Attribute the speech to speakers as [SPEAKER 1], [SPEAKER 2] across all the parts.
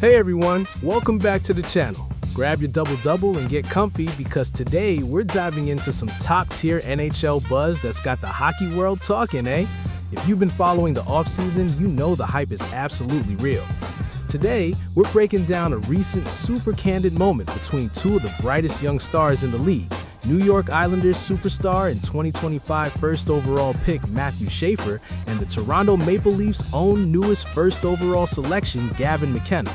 [SPEAKER 1] Hey everyone, welcome back to the channel. Grab your double-double and get comfy because today we're diving into some top-tier NHL buzz that's got the hockey world talking, eh? If you've been following the offseason, you know the hype is absolutely real. Today, we're breaking down a recent super candid moment between two of the brightest young stars in the league, New York Islanders superstar and 2025 first overall pick Matthew Schaefer and the Toronto Maple Leafs' own newest first overall selection, Gavin McKenna.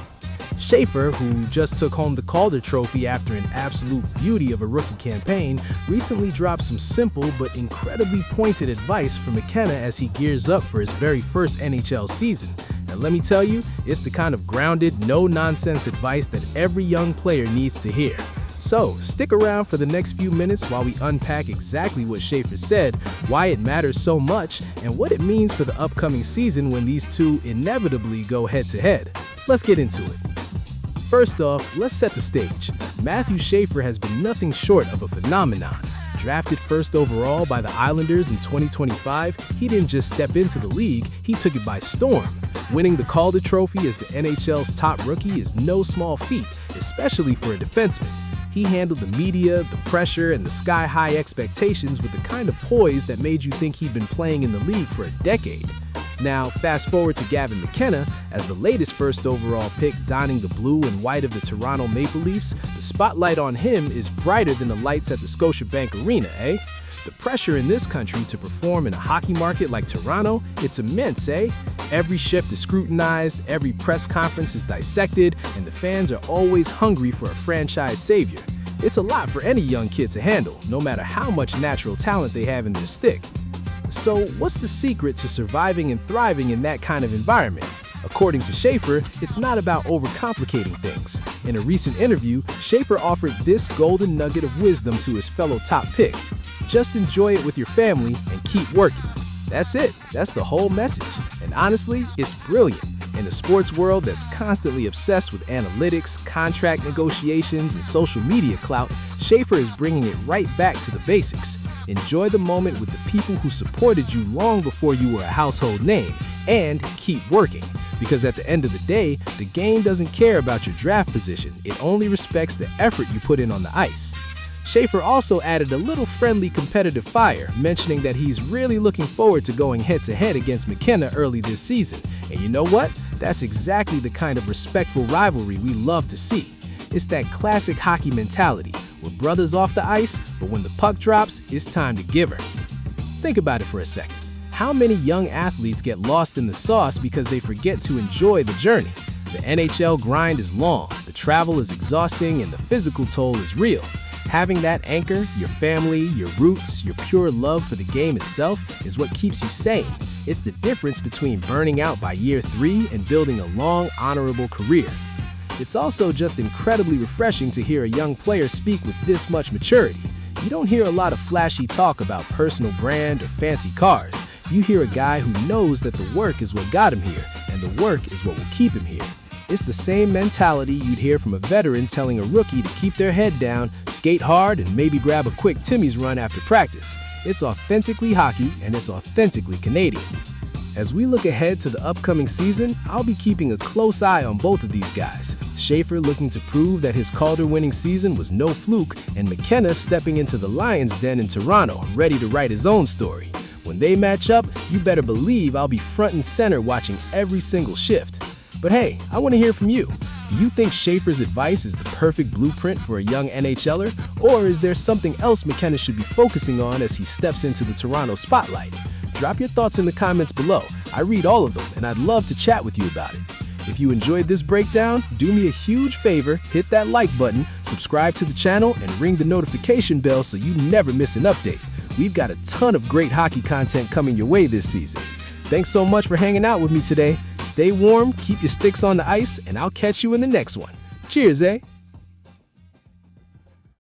[SPEAKER 1] Schaefer, who just took home the Calder Trophy after an absolute beauty of a rookie campaign, recently dropped some simple but incredibly pointed advice for McKenna as he gears up for his very first NHL season. And let me tell you, it's the kind of grounded, no-nonsense advice that every young player needs to hear. So, stick around for the next few minutes while we unpack exactly what Schaefer said, why it matters so much, and what it means for the upcoming season when these two inevitably go head-to-head. Let's get into it. First off, let's set the stage. Matthew Schaefer has been nothing short of a phenomenon. Drafted first overall by the Islanders in 2025, he didn't just step into the league, he took it by storm. Winning the Calder Trophy as the NHL's top rookie is no small feat, especially for a defenseman. He handled the media, the pressure, and the sky-high expectations with the kind of poise that made you think he'd been playing in the league for a decade. Now, fast forward to Gavin McKenna, as the latest first overall pick donning the blue and white of the Toronto Maple Leafs, the spotlight on him is brighter than the lights at the Scotiabank Arena, eh? The pressure in this country to perform in a hockey market like Toronto, it's immense, eh? Every shift is scrutinized, every press conference is dissected, and the fans are always hungry for a franchise savior. It's a lot for any young kid to handle, no matter how much natural talent they have in their stick. So, what's the secret to surviving and thriving in that kind of environment? According to Schaefer, it's not about overcomplicating things. In a recent interview, Schaefer offered this golden nugget of wisdom to his fellow top pick. Just enjoy it with your family and keep working. That's it. That's the whole message. And honestly, it's brilliant. In a sports world that's constantly obsessed with analytics, contract negotiations, and social media clout, Schaefer is bringing it right back to the basics. Enjoy the moment with the people who supported you long before you were a household name, and keep working. Because at the end of the day, the game doesn't care about your draft position. It only respects the effort you put in on the ice. Schaefer also added a little friendly competitive fire, mentioning that he's really looking forward to going head-to-head against McKenna early this season. And you know what? That's exactly the kind of respectful rivalry we love to see. It's that classic hockey mentality. We're brothers off the ice, but when the puck drops, it's time to give her. Think about it for a second. How many young athletes get lost in the sauce because they forget to enjoy the journey? The NHL grind is long, the travel is exhausting, and the physical toll is real. Having that anchor, your family, your roots, your pure love for the game itself is what keeps you sane. It's the difference between burning out by year 3 and building a long, honorable career. It's also just incredibly refreshing to hear a young player speak with this much maturity. You don't hear a lot of flashy talk about personal brand or fancy cars. You hear a guy who knows that the work is what got him here, and the work is what will keep him here. It's the same mentality you'd hear from a veteran telling a rookie to keep their head down, skate hard, and maybe grab a quick Timmy's run after practice. It's authentically hockey, and it's authentically Canadian. As we look ahead to the upcoming season, I'll be keeping a close eye on both of these guys. Schaefer looking to prove that his Calder-winning season was no fluke, and McKenna stepping into the Lions' den in Toronto, ready to write his own story. When they match up, you better believe I'll be front and center watching every single shift. But hey, I want to hear from you. Do you think Schaefer's advice is the perfect blueprint for a young NHLer? Or is there something else McKenna should be focusing on as he steps into the Toronto spotlight? Drop your thoughts in the comments below. I read all of them, and I'd love to chat with you about it. If you enjoyed this breakdown, do me a huge favor, hit that like button, subscribe to the channel, and ring the notification bell so you never miss an update. We've got a ton of great hockey content coming your way this season. Thanks so much for hanging out with me today. Stay warm, keep your sticks on the ice, and I'll catch you in the next one. Cheers, eh?